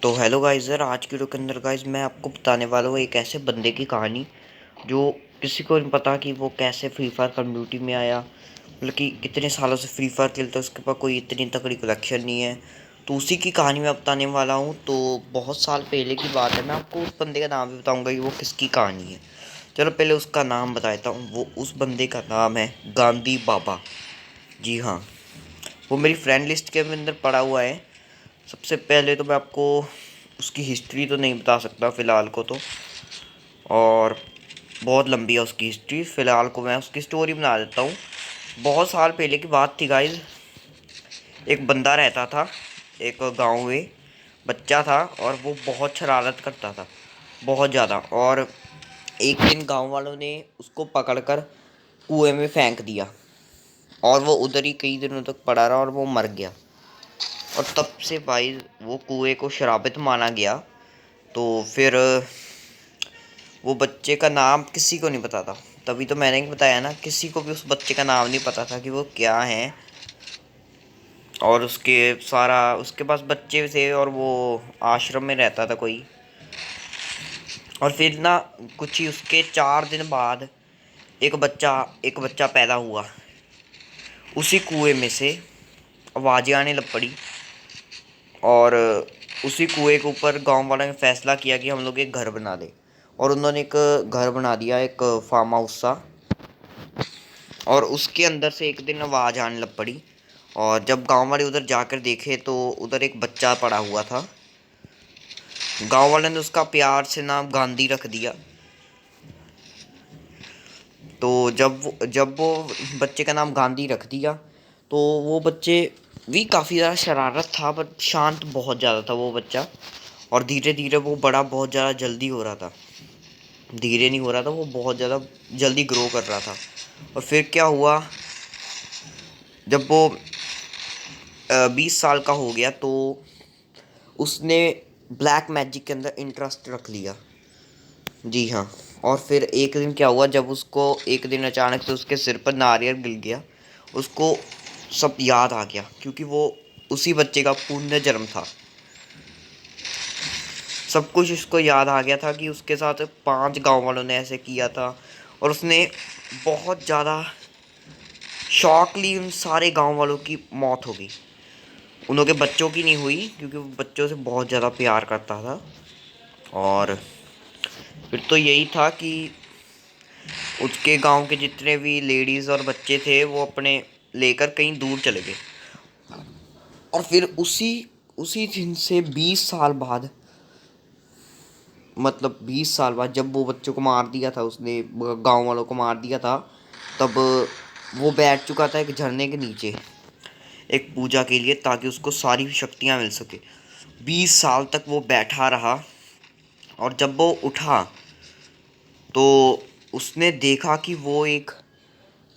तो hello guys यार, आज की वीडियो के अंदर गाइस मैं आपको बताने वाला हूँ एक ऐसे बंदे की कहानी जो किसी को नहीं पता कि वो कैसे फ्री फायर कम्युनिटी में आया। मतलब कि कितने सालों से फ्री फायर खेलता है, उसके पास कोई इतनी तगड़ी कलेक्शन नहीं है। तो उसी की कहानी मैं बताने वाला हूँ। तो बहुत साल पहले की बात है, मैं आपको उस बंदे का नाम भी बताऊँगा कि वो किसकी कहानी है। चलो पहले उसका नाम बता देता हूँ। वो उस बंदे का नाम है गांधी बाबा। जी हाँ, वो मेरी फ्रेंड लिस्ट के अंदर पड़ा हुआ है। सबसे पहले तो मैं आपको उसकी हिस्ट्री तो नहीं बता सकता फ़िलहाल को तो, और बहुत लंबी है उसकी हिस्ट्री। फ़िलहाल को मैं उसकी स्टोरी बना देता हूँ। बहुत साल पहले की बात थी गाइज। एक बंदा रहता था एक गांव में, बच्चा था और वो बहुत शरारत करता था, बहुत ज़्यादा। और एक दिन गांव वालों ने उसको पकड़कर कुएं में फेंक दिया और वो उधर ही कई दिनों तक पड़ा रहा और वो मर गया। और तब से भाई वो कुएं को श्रापित माना गया। तो फिर वो बच्चे का नाम किसी को नहीं पता था। तभी तो मैंने बताया ना, किसी को भी उस बच्चे का नाम नहीं पता था कि वो क्या है। और उसके पास बच्चे थे और वो आश्रम में रहता था कोई। और फिर ना कुछ ही उसके 4 दिन बाद एक बच्चा पैदा हुआ। उसी कुएं में से आवाज़ें आने लग पड़ी। और उसी कुएं के ऊपर गांव वालों ने फैसला किया कि हम लोग एक घर बना दें। और उन्होंने एक घर बना दिया, एक फार्म हाउस सा। और उसके अंदर से एक दिन आवाज़ आने लग पड़ी। और जब गांव वाले उधर जाकर देखे तो उधर एक बच्चा पड़ा हुआ था। गांव वाले ने उसका प्यार से नाम गांधी रख दिया। तो जब वो बच्चे का नाम गांधी रख दिया, तो वो बच्चे भी काफ़ी ज़्यादा शरारत था, बट शांत बहुत ज़्यादा था वो बच्चा। और धीरे धीरे वो बड़ा बहुत ज़्यादा जल्दी हो रहा था। धीरे नहीं हो रहा था, वो बहुत ज़्यादा जल्दी ग्रो कर रहा था। और फिर क्या हुआ, जब वो 20 साल का हो गया तो उसने ब्लैक मैजिक के अंदर इंटरेस्ट रख लिया। जी हाँ। और फिर एक दिन क्या हुआ, जब उसको एक दिन अचानक से उसके सिर पर नारियल गिर गया। उसको सब याद आ गया, क्योंकि वो उसी बच्चे का पुण्य जन्म था। सब कुछ उसको याद आ गया था कि उसके साथ 5 गांव वालों ने ऐसे किया था। और उसने बहुत ज़्यादा शौक ली, उन सारे गांव वालों की मौत हो गई। उन लोगों के बच्चों की नहीं हुई, क्योंकि वो बच्चों से बहुत ज़्यादा प्यार करता था। और फिर तो यही था कि उसके गांव के जितने भी लेडीज़ और बच्चे थे वो अपने लेकर कहीं दूर चले गए। और फिर उसी उसी दिन से 20 साल बाद, मतलब 20 साल बाद जब वो बच्चों को मार दिया था, उसने गांव वालों को मार दिया था, तब वो बैठ चुका था एक झरने के नीचे एक पूजा के लिए, ताकि उसको सारी शक्तियाँ मिल सके। 20 साल तक वो बैठा रहा। और जब वो उठा तो उसने देखा कि वो एक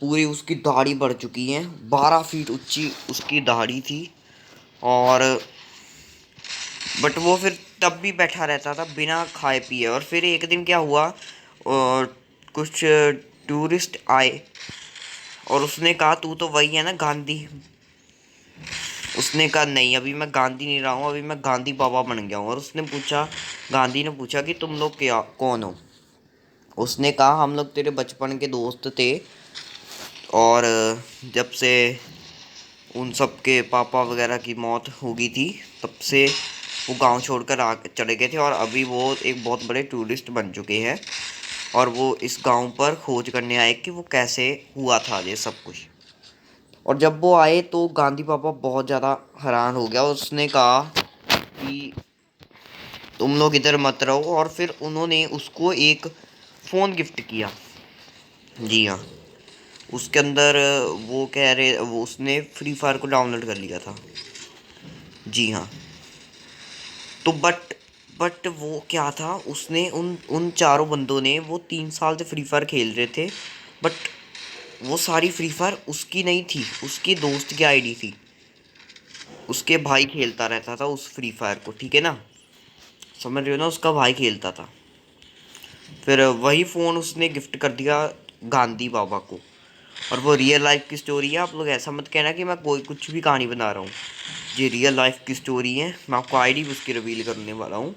पूरी उसकी दाढ़ी बढ़ चुकी है, 12 फीट ऊंची उसकी दाढ़ी थी। और बट वो फिर तब भी बैठा रहता था बिना खाए पिए। और फिर एक दिन क्या हुआ, और कुछ टूरिस्ट आए और उसने कहा तू तो वही है ना गांधी। उसने कहा नहीं, अभी मैं गांधी नहीं रहा हूँ, अभी मैं गांधी बाबा बन गया हूँ। और गांधी ने पूछा कि तुम लोग क्या कौन हो। उसने कहा हम लोग तेरे बचपन के दोस्त थे। और जब से उन सब के पापा वगैरह की मौत हो गई थी, तब से वो गांव छोड़कर आ चले गए थे। और अभी वो एक बहुत बड़े टूरिस्ट बन चुके हैं। और वो इस गांव पर खोज करने आए कि वो कैसे हुआ था ये सब कुछ। और जब वो आए तो गांधी पापा बहुत ज़्यादा हैरान हो गया। उसने कहा कि तुम लोग इधर मत रहो। और फिर उन्होंने उसको एक फ़ोन गिफ्ट किया। जी हाँ। उसके अंदर वो कह रहे वो उसने फ्री फायर को डाउनलोड कर लिया था। जी हाँ। तो बट वो क्या था, उसने उन उन चारों बंदों ने, वो 3 साल से फ्री फायर खेल रहे थे। बट वो सारी फ्री फायर उसकी नहीं थी, उसके दोस्त की आईडी थी। उसके भाई खेलता रहता था उस फ्री फायर को, ठीक है ना, समझ रहे हो ना, उसका भाई खेलता था। फिर वही फ़ोन उसने गिफ्ट कर दिया गांधी बाबा को। और वो रियल लाइफ की स्टोरी है। आप लोग ऐसा मत कहना कि मैं कोई कुछ भी कहानी बना रहा हूँ। ये रियल लाइफ की स्टोरी है। मैं आपको आईडी भी उसकी रिवील करने वाला हूँ,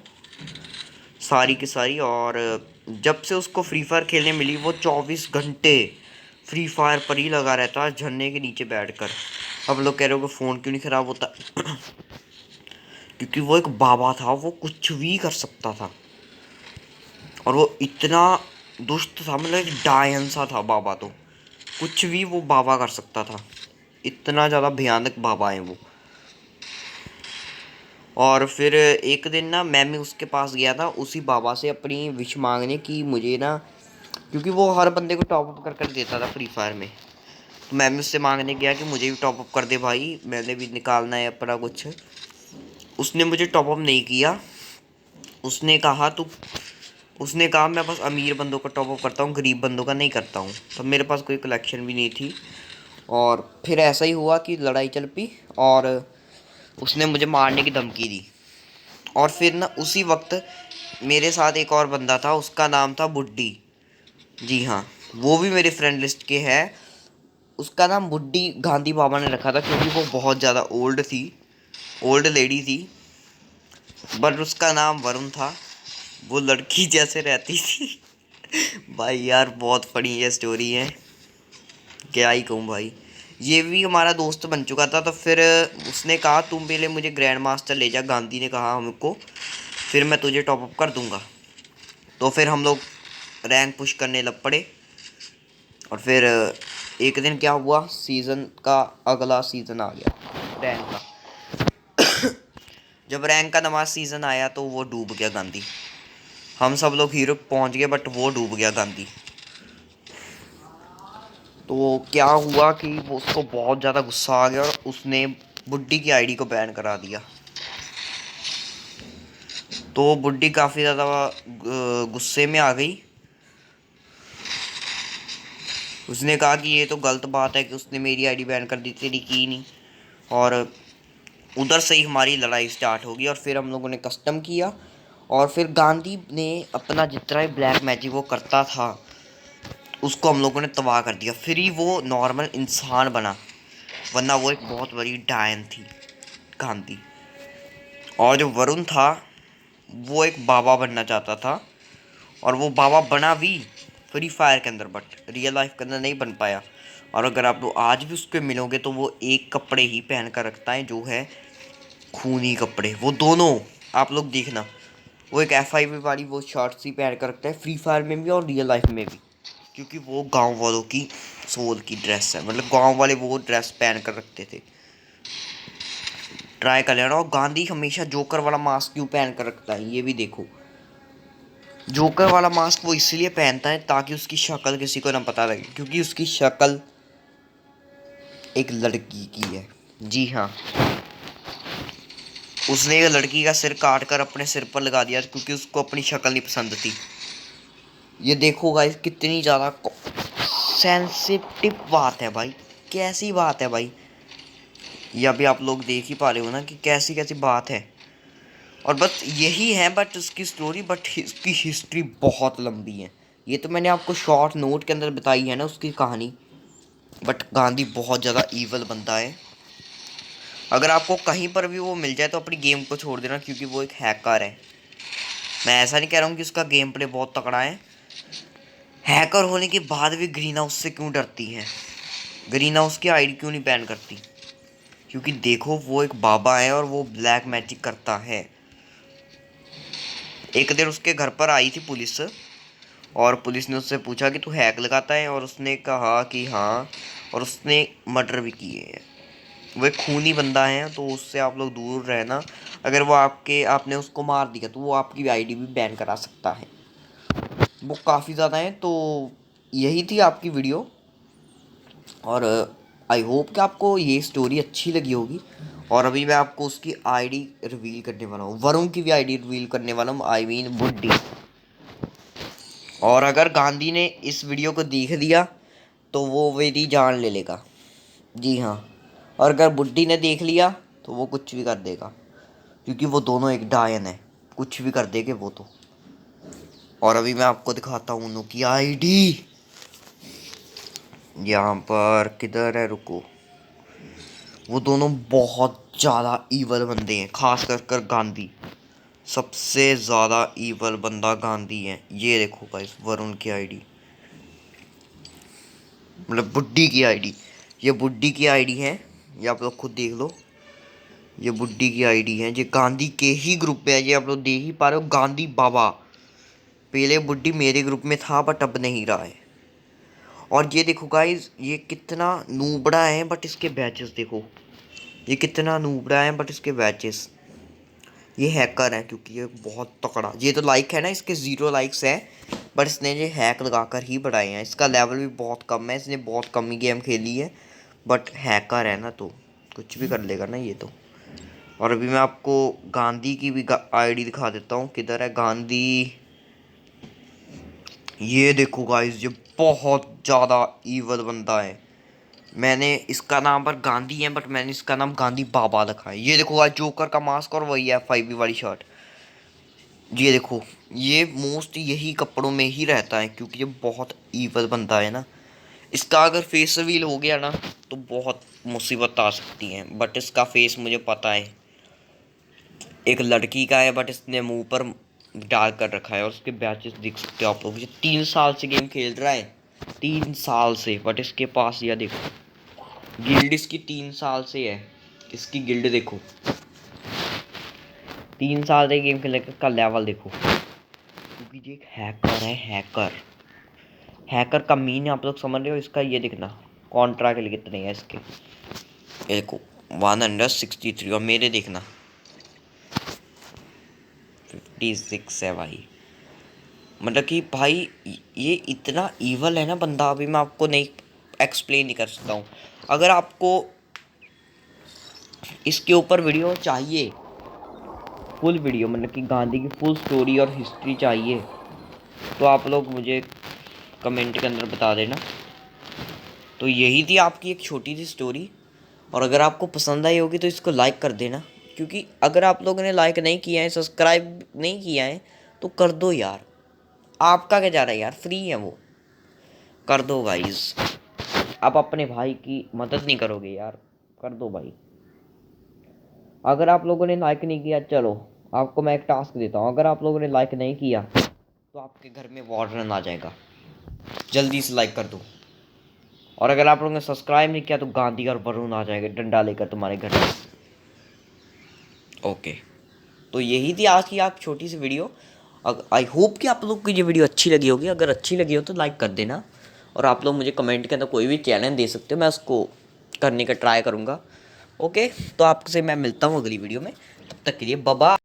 सारी की सारी। और जब से उसको फ्री फायर खेलने मिली, वो 24 घंटे फ्री फायर पर ही लगा रहता है, झरने के नीचे बैठकर। अब लोग कह रहे हो कि फ़ोन क्यों नहीं ख़राब होता? क्योंकि वो एक बाबा था, वो कुछ भी कर सकता था। और वो इतना दुष्ट था, मतलब एक डायन सा था बाबा। तो कुछ भी वो बाबा कर सकता था, इतना ज़्यादा भयानक बाबा है वो। और फिर एक दिन ना मैं भी उसके पास गया था, उसी बाबा से अपनी विश मांगने की। मुझे ना, क्योंकि वो हर बंदे को टॉप अप कर कर देता था फ्री फायर में, तो मैं भी उससे मांगने गया कि मुझे भी टॉप अप कर दे भाई, मैंने भी निकालना है अपना कुछ। उसने मुझे टॉप अप नहीं किया। उसने कहा तू उसने कहा मैं बस अमीर बंदों का टॉप अप करता हूँ, गरीब बंदों का नहीं करता हूँ। तो मेरे पास कोई कलेक्शन भी नहीं थी। और फिर ऐसा ही हुआ कि लड़ाई चल पी, और उसने मुझे मारने की धमकी दी। और फिर ना उसी वक्त मेरे साथ एक और बंदा था, उसका नाम था बुड्ढी। जी हाँ, वो भी मेरे फ्रेंड लिस्ट के है। उसका नाम बुड्ढी गांधी बाबा ने रखा था, क्योंकि वो बहुत ज़्यादा ओल्ड थी, ओल्ड लेडी थी। बट उसका नाम वरुण था। वो लड़की जैसे रहती थी। भाई यार बहुत फनी ये स्टोरी है, क्या ही कहूँ भाई। ये भी हमारा दोस्त बन चुका था। तो फिर उसने कहा तुम पहले मुझे ग्रैंड मास्टर ले जा, गांधी ने कहा हमको, फिर मैं तुझे टॉप अप कर दूंगा। तो फिर हम लोग रैंक पुश करने लग पड़े। और फिर एक दिन क्या हुआ, सीज़न का अगला सीज़न आ गया रैंक का। जब रैंक का नवा सीज़न आया तो वो डूब गया गांधी। हम सब लोग हीरो पहुंच गए, बट वो डूब गया गांधी। तो क्या हुआ कि वो उसको बहुत ज़्यादा गुस्सा आ गया, और उसने बुड्ढी की आईडी को बैन करा दिया। तो बुड्ढी काफ़ी ज़्यादा गुस्से में आ गई। उसने कहा कि ये तो गलत बात है कि उसने मेरी आईडी बैन कर दी, तेरी की नहीं। और उधर से ही हमारी लड़ाई स्टार्ट होगी। और फिर हम लोगों ने कस्टम किया, और फिर गांधी ने अपना जितना भी ब्लैक मैजिक वो करता था, उसको हम लोगों ने तबाह कर दिया। फिर ही वो नॉर्मल इंसान बना, वरना वो एक बहुत बड़ी डायन थी गांधी। और जो वरुण था, वो एक बाबा बनना चाहता था, और वो बाबा बना भी फ्री फायर के अंदर, बट रियल लाइफ के अंदर नहीं बन पाया। और अगर आप लोग आज भी उसके मिलोगे तो वो एक कपड़े ही पहन कर रखता है, जो है खूनी कपड़े। वो दोनों आप लोग देखना, वो एक FIV वाली वो शर्ट्स ही पहन कर रखता है फ्री फायर में भी और रियल लाइफ में भी। क्योंकि वो गांव वालों की सोल की ड्रेस है, मतलब गांव वाले वो ड्रेस पहन कर रखते थे। ट्राई कर लेना। और गांधी हमेशा जोकर वाला मास्क क्यों पहन कर रखता है, ये भी देखो। जोकर वाला मास्क वो इसलिए पहनता है ताकि उसकी शक्ल किसी को ना पता लगे, क्योंकि उसकी शक्ल एक लड़की की है। जी हाँ, उसने एक लड़की का सिर काट कर अपने सिर पर लगा दिया, क्योंकि उसको अपनी शक्ल नहीं पसंद थी। ये देखो गाइस, कितनी ज़्यादा सेंसिटिव बात है भाई, कैसी बात है भाई। ये अभी आप लोग देख ही पा रहे हो ना कि कैसी कैसी बात है। और बस यही है बट उसकी स्टोरी, बट उसकी हिस्ट्री बहुत लंबी है। ये तो मैंने आपको शॉर्ट नोट के अंदर बताई है ना उसकी कहानी। बट गांधी बहुत ज़्यादा ईवल बंदा है। अगर आपको कहीं पर भी वो मिल जाए तो अपनी गेम को छोड़ देना, क्योंकि वो एक हैकर है। मैं ऐसा नहीं कह रहा हूँ कि उसका गेम प्ले बहुत तगड़ा है। हैकर होने के बाद भी ग्रीन हाउस से क्यों डरती है, ग्रीन हाउस की आईडी क्यों नहीं बैन करती? क्योंकि देखो वो एक बाबा है और वो ब्लैक मैजिक करता है। एक दिन उसके घर पर आई थी पुलिस, और पुलिस ने उससे पूछा कि तू हैक लगाता है, और उसने कहा कि हाँ, और उसने मर्डर भी किए हैं। वो एक खूनी बंदा है, तो उससे आप लोग दूर रहना। अगर वो आपने उसको मार दिया तो वो आपकी आईडी भी बैन करा सकता है। वो काफ़ी ज़्यादा है। तो यही थी आपकी वीडियो, और आई होप कि आपको ये स्टोरी अच्छी लगी होगी। और अभी मैं आपको उसकी आईडी रिवील करने वाला हूँ, वरुण की भी आईडी रिवील करने वाला हूँ, आई मीन बुड्ढी। और अगर गांधी ने इस वीडियो को देख दिया तो वो मेरी जान ले लेगा। जी हाँ, और अगर बुड्ढी ने देख लिया तो वो कुछ भी कर देगा, क्योंकि वो दोनों एक डायन है, कुछ भी कर देंगे वो तो। और अभी मैं आपको दिखाता हूँ उनकी आईडी। यहाँ पर किधर है, रुको। वो दोनों बहुत ज़्यादा ईवल बंदे हैं, खास कर गांधी। सबसे ज़्यादा ईवल बंदा गांधी है। ये देखो गाइस, वरुण की आईडी, मतलब बुड्ढी की आईडी। ये बुड्ढी की आईडी है, ये आप लोग खुद देख लो। ये बुड्ढी की आईडी है, ये गांधी के ही ग्रुप में है। ये आप लोग देख ही पा रहे हो, गांधी बाबा। पहले बुड्ढी मेरे ग्रुप में था बट अब नहीं रहा है। और ये देखो गाइस, ये कितना नूबड़ा है बट इसके बैचेस देखो। ये कितना नूबड़ा है बट इसके बैचेस। ये हैकर है क्योंकि ये बहुत तकड़ा। ये तो लाइक है ना, इसके 0 लाइक्स है बट इसने ये हैक लगाकर ही बढ़ाए हैं। इसका लेवल भी बहुत कम है, इसने बहुत कम ही गेम खेली है बट हैकर है ना, तो कुछ भी कर लेगा ना ये तो। और अभी मैं आपको गांधी की भी आईडी दिखा देता हूँ। किधर है गांधी? ये देखो गाइस, ये बहुत ज़्यादा ईवल बंदा है। मैंने इसका नाम पर गांधी है बट मैंने इसका नाम गांधी बाबा रखा है। ये देखो गाइस, जोकर का मास्क और वही है 5e वाली शर्ट। ये देखो, ये मोस्ट यही कपड़ों में ही रहता है क्योंकि ये बहुत ईवल बंदा है ना। इसका अगर फेस रिवील हो गया ना तो बहुत मुसीबत आ सकती है, बट इसका फेस मुझे पता है, एक लड़की का है बट इसने मुंह पर डाल कर रखा है। और उसके बैचेस देख सकते हो आप लोग। ये 3 साल से गेम खेल रहा है, 3 साल से। बट इसके पास यह देखो, गिल्ड इसकी 3 साल से है। इसकी गिल्ड देखो, 3 साल से गेम खेलने का लेवल देखो। क्योंकि ये एक हैकर है, हैकर। हैकर का मीन आप लोग समझ रहे हो। इसका ये देखना, कॉन्ट्रा के लिए कितने हैं इसके। ये देखो 163। और मेरे देखना 56 है भाई। मतलब कि भाई ये इतना ईवल है ना बंदा, अभी मैं आपको नहीं एक्सप्लेन नहीं कर सकता हूँ। अगर आपको इसके ऊपर वीडियो चाहिए, फुल वीडियो, मतलब कि गांधी की फुल स्टोरी और हिस्ट्री चाहिए, तो आप लोग मुझे कमेंट के अंदर बता देना। तो यही थी आपकी एक छोटी सी स्टोरी। और अगर आपको पसंद आई होगी तो इसको लाइक कर देना, क्योंकि अगर आप लोगों ने लाइक नहीं किया है, सब्सक्राइब नहीं किया है, तो कर दो यार। आपका क्या जा रहा है यार, फ्री है वो, कर दो गाइस। आप अपने भाई की मदद नहीं करोगे यार, कर दो भाई। अगर आप लोगों ने लाइक नहीं किया, चलो आपको मैं एक टास्क देता हूँ। अगर आप लोगों ने लाइक नहीं किया तो आपके घर में वार्डन आ जाएगा, जल्दी से लाइक कर दो। और अगर आप लोगों ने सब्सक्राइब नहीं किया तो गांधी और वरुण आ जाएंगे डंडा लेकर तुम्हारे घर में। ओके, तो यही थी आज की आप छोटी सी वीडियो। आई होप कि आप लोग को ये वीडियो अच्छी लगी होगी। अगर अच्छी लगी हो तो लाइक कर देना। और आप लोग मुझे कमेंट के अंदर कोई भी चैलेंज दे सकते हो, मैं उसको करने का ट्राई करूँगा। ओके, तो आपसे मैं मिलता हूँ अगली वीडियो में। तब तक के लिए बाय बाय।